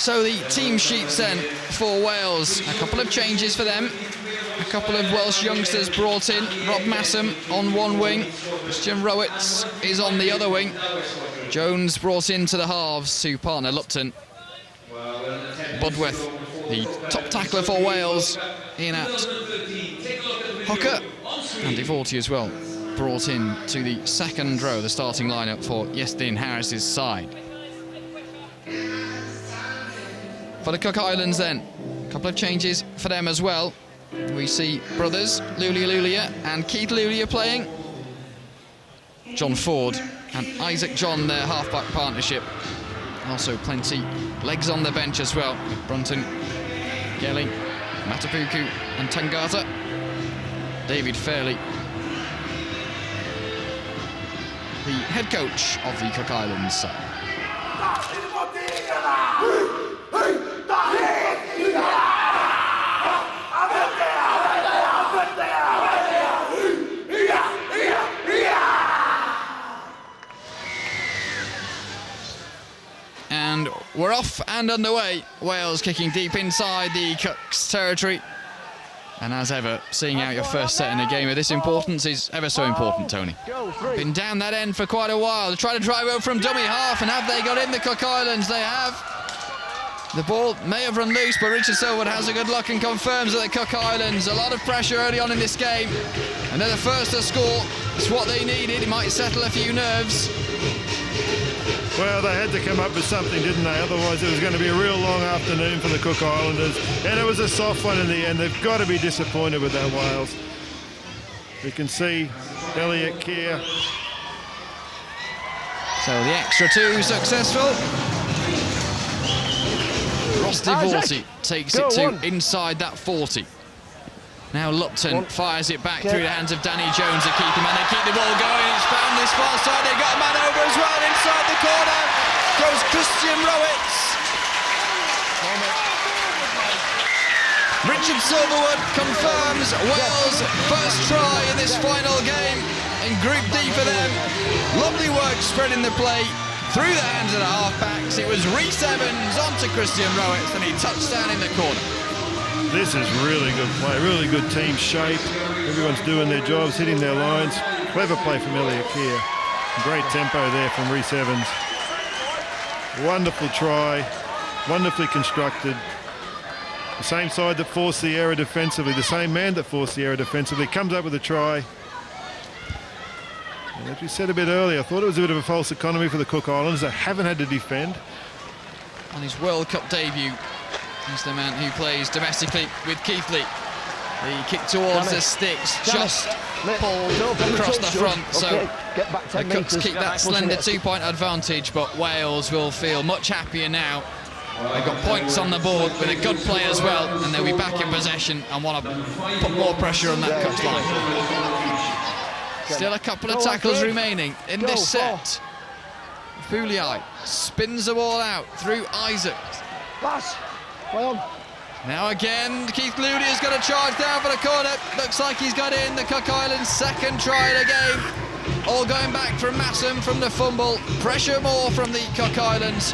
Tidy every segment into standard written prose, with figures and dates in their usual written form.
So the team sheets then for Wales, a couple of changes for them. A couple of Welsh youngsters brought in. Rob Massam on one wing, Christian Rowitz is on the other wing. Jones brought into the halves to partner Lupton. Budworth, the top tackler for Wales, in at hooker. Andy Forty as well, brought in to the second row, the starting lineup for Iestyn Harris's side. For the Cook Islands then, a couple of changes for them as well. We see brothers Lulia and Keith Lulia playing. John Ford and Isaac John, their halfback partnership. Also plenty legs on the bench as well. Brunton, Gelling, Matapuku and Tangata. David Fairley, the head coach of the Cook Islands. And we're off and underway. Wales kicking deep inside the Cooks' territory. And as ever, seeing out your first set in a game of this importance is ever so important, Tony. Been down that end for quite a while. They try to drive over from dummy half, and have they got in the Cook Islands? They have. The ball may have run loose, but Richard Silverwood has a good luck and confirms that the Cook Islands, a lot of pressure early on in this game. And they're the first to score. It's what they needed. It might settle a few nerves. Well, they had to come up with something, didn't they? Otherwise, it was going to be a real long afternoon for the Cook Islanders. And it was a soft one in the end. They've got to be disappointed with that Wales. You can see Elliot Keir. So the extra two successful. Ross Divorti takes it to inside that 40. Now Lupton fires it back through the hands of Danny Jones, the keeper man. They keep the ball going. It's found this far side. They got a man over as well. Inside the corner goes Christian Rowitz. Richard Silverwood confirms Wales' first try in this final game in Group D for them. Lovely work spreading the play through the hands of the halfbacks. It was Rhys Evans onto Christian Rowitz, and he touched down in the corner. This is really good play, really good team shape. Everyone's doing their jobs, hitting their lines. Clever play from Elliot Keir. Great tempo there from Rhys Evans. Wonderful try, wonderfully constructed. The same side that forced the error defensively, the same man that forced the error defensively, comes up with a try. And as we said a bit earlier, I thought it was a bit of a false economy for the Cook Islands. They haven't had to defend. On his World Cup debut, he's the man who plays domestically with Keithley. The kick towards the sticks, just pulled across the front, so the Cooks keep that slender two-point advantage, but Wales will feel much happier now. They've got points on the board with a good play as well, and they'll be back in possession and want to put more pressure on that Cooks line. Still a couple of tackles remaining in this set. Foulier spins the ball out through Isaac. Now again, Keith Ludia's got to charge down for the corner. Looks like he's got in the Cook Islands' second try of the game. All going back from Massam from the fumble. Pressure more from the Cook Islands.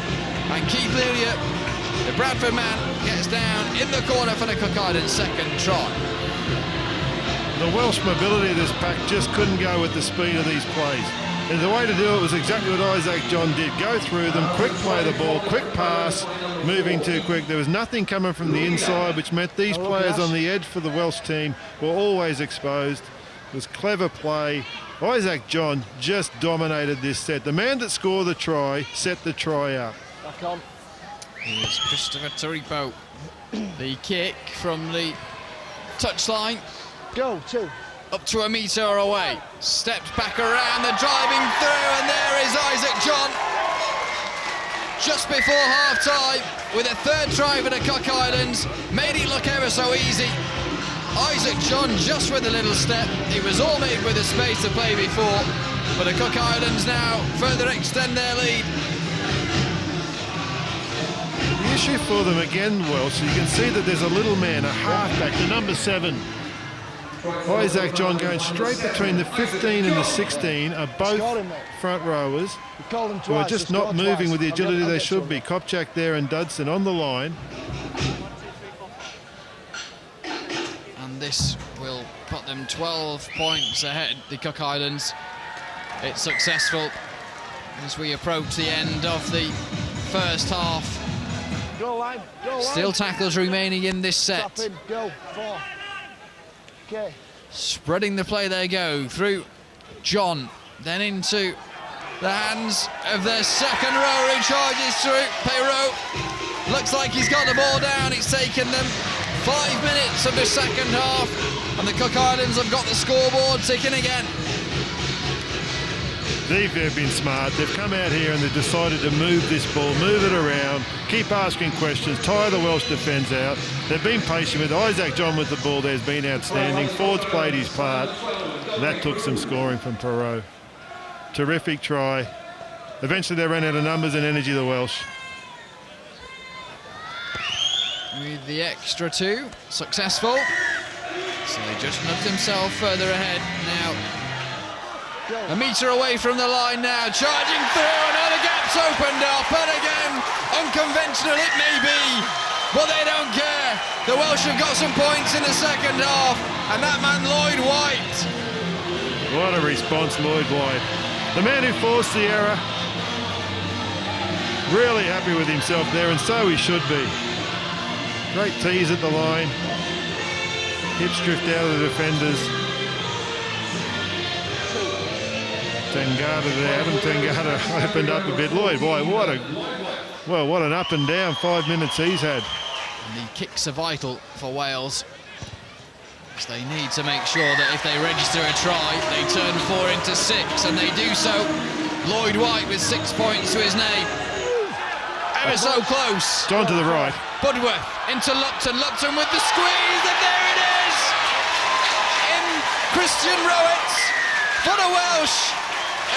And Keith Ludia, the Bradford man, gets down in the corner for the Cook Islands' second try. The Welsh mobility of this pack just couldn't go with the speed of these plays. And the way to do it was exactly what Isaac John did. Go through them, quick play the ball, quick pass, moving too quick. There was nothing coming from the inside, which meant these players on the edge for the Welsh team were always exposed. It was clever play. Isaac John just dominated this set. The man that scored the try set the try up. Here's Christopher Taripo. The kick from the touchline. Go, two. Up to a metre away. Steps back around, the driving through, and there is Isaac John. Just before half-time, with a third try for the Cook Islands. Made it look ever so easy. Isaac John just with a little step. It was all made with the space to play before. But the Cook Islands now further extend their lead. The issue for them again, Welsh, you can see that there's a little man, a halfback, the number 7. Isaac John going straight between the 15 and the 16 are both front rowers who are just not moving with the agility they should be. Kopchak there and Dudson on the line. And this will put them 12 points ahead, the Cook Islands. It's successful as we approach the end of the first half. Still tackles remaining in this set. Spreading the play they go through John, then into the hands of their second rower who charges through. Perrault looks like he's got the ball down. It's taken them 5 minutes of the second half, and the Cook Islands have got the scoreboard ticking again. They've been smart. They've come out here and they've decided to move this ball, move it around, keep asking questions, tire the Welsh defence out. They've been patient with Isaac John with the ball. There's been outstanding. Ford's played his part. And that took some scoring from Perrault. Terrific try. Eventually they ran out of numbers and energy, the Welsh. With the extra two, successful. So they just nudged themselves further ahead now. A metre away from the line now, charging through, another gap's opened up, and again, unconventional it may be, but they don't care. The Welsh have got some points in the second half, and that man Lloyd White. What a response, Lloyd White. The man who forced the error, really happy with himself there, and so he should be. Great tease at the line, hips drift out of the defenders. Tangata there, Adam Tangata opened up a bit. Lloyd White, what an up and down 5 minutes he's had. And the kicks are vital for Wales, because they need to make sure that if they register a try, they turn 4 into 6, and they do so. Lloyd White with 6 points to his name. Ever so close. John to the right. Budworth into Lupton. Lupton with the squeeze, and there it is! In Christian Rowett for the Welsh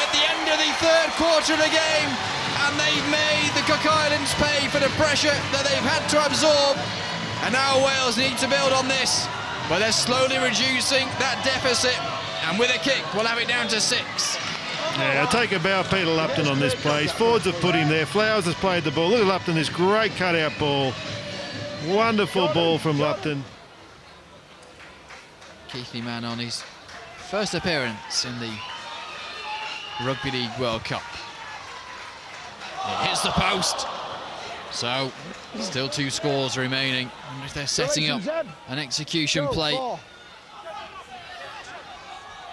at the end of the third quarter of the game, and they've made the Cook Islands pay for the pressure that they've had to absorb, and now Wales need to build on this, but they're slowly reducing that deficit, and with a kick we'll have it down to 6. Yeah, take a bow, Peter Lupton on this play. Fords have put him there. Flowers has played the ball. Look at Lupton, this great cutout ball. Wonderful ball from Lupton. Keithley man on his first appearance in the Rugby League World Cup. It hits the post. So, still 2 scores remaining. I wonder if they're setting up an execution play.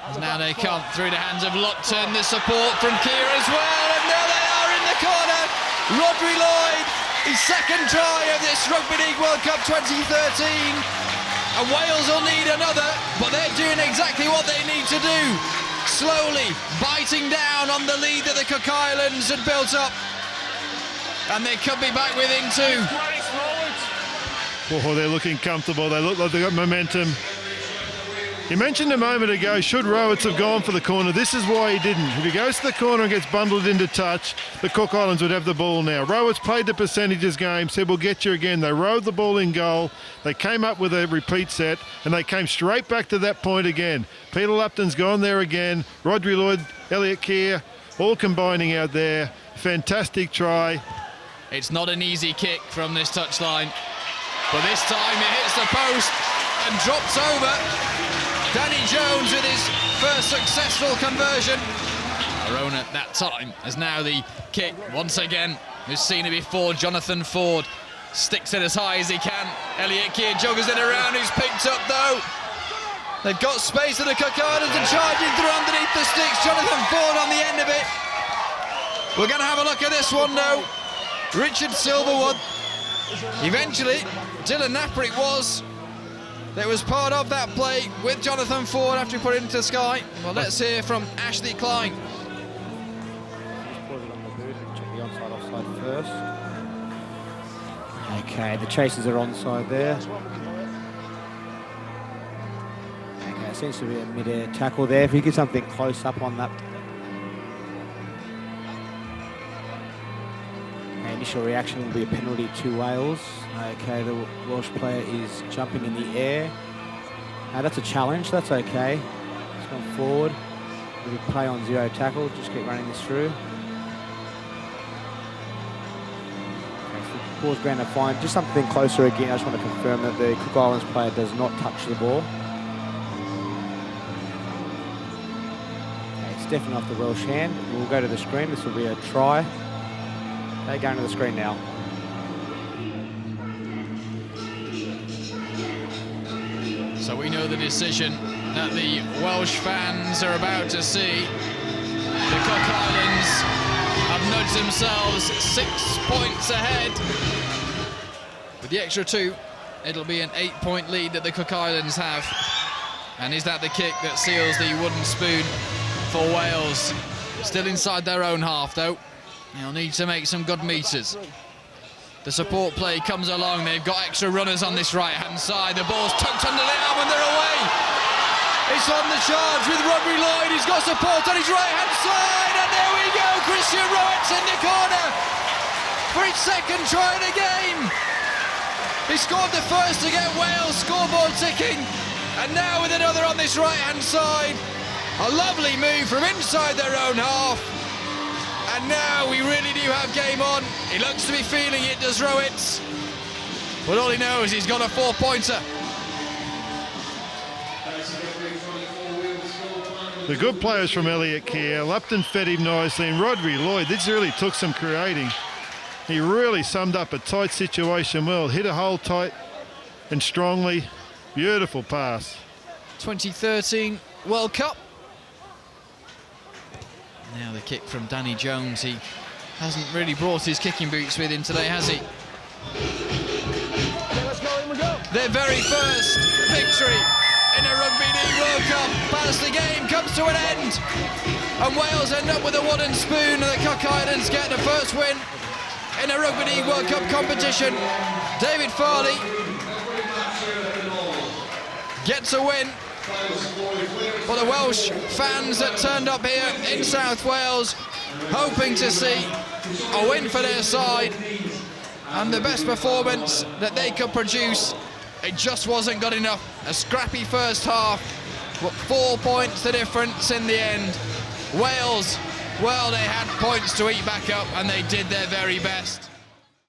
And now they come through the hands of Lupton, the support from Keir as well, and there they are in the corner. Rodri Lloyd, his second try of this Rugby League World Cup 2013. And Wales will need another, but they're doing exactly what they need to do. Slowly biting down on the lead that the Cook Islands had built up. And they could be back within 2. Oh, they're looking comfortable. They look like they've got momentum. You mentioned a moment ago, should Rowett have gone for the corner? This is why he didn't. If he goes to the corner and gets bundled into touch, the Cook Islands would have the ball now. Rowett's played the percentages game, said we'll get you again. They rode the ball in goal. They came up with a repeat set, and they came straight back to that point again. Peter Lupton's gone there again. Rodri Lloyd, Elliot Keir, all combining out there. Fantastic try. It's not an easy kick from this touchline, but this time it hits the post and drops over. Danny Jones with his first successful conversion. Our own at that time has now the kick once again. We've seen it before. Jonathan Ford sticks it as high as he can. Elliot Keir joggers it around, who's picked up though. They've got space at the Cook Islands and charging through underneath the sticks. Jonathan Ford on the end of it. We're going to have a look at this one though. Richard Silverwood. Eventually, Dylan Napper it was. That was part of that play with Jonathan Ford after he put it into the sky. Well, let's hear from Ashley Klein. Check the onside, offside first. Okay, the chasers are onside there. Okay, seems to be a mid-air tackle there. If you get something close up on that. Okay, initial reaction will be a penalty to Wales. Okay, the Welsh player is jumping in the air. That's a challenge. That's okay. It's gone forward. We play on 0 tackle. Just keep running this through. Okay, so ball's ground to fine. Just something closer again. I just want to confirm that the Cook Islands player does not touch the ball. Okay, it's definitely off the Welsh hand. We'll go to the screen. This will be a try. Okay, going to the screen now. So we know the decision that the Welsh fans are about to see. The Cook Islands have nudged themselves 6 points ahead. With the extra 2, it'll be an 8-point lead that the Cook Islands have. And is that the kick that seals the wooden spoon for Wales? Still inside their own half, though. They'll need to make some good meters. The support play comes along. They've got extra runners on this right-hand side. The ball's tucked under the arm and they're away. It's on the charge with Rugby Lloyd. He's got support on his right-hand side. And there we go. Christian Rowett's in the corner for his second try of the game. He scored the first to get Wales scoreboard ticking. And now with another on this right-hand side. A lovely move from inside their own half. And now we really do have game on. He looks to be feeling it, does Rowett. But all he knows, he's got a 4-pointer. The good players from Elliott Kerr, Lupton fed him nicely, and Rugby Lloyd, this really took some creating. He really summed up a tight situation well, hit a hole tight and strongly. Beautiful pass. 2013 World Cup. Now the kick from Danny Jones. He hasn't really brought his kicking boots with him today, has he? Their very first victory in a Rugby League World Cup. Past the game comes to an end. And Wales end up with a wooden spoon, and the Cook Islands get the first win in a Rugby League World Cup competition. David Farley gets a win for the Welsh fans that turned up here in South Wales, hoping to see a win for their side, and the best performance that they could produce. It just wasn't good enough. A scrappy first half, but 4 points the difference in the end. Wales, well, they had points to eat back up, and they did their very best.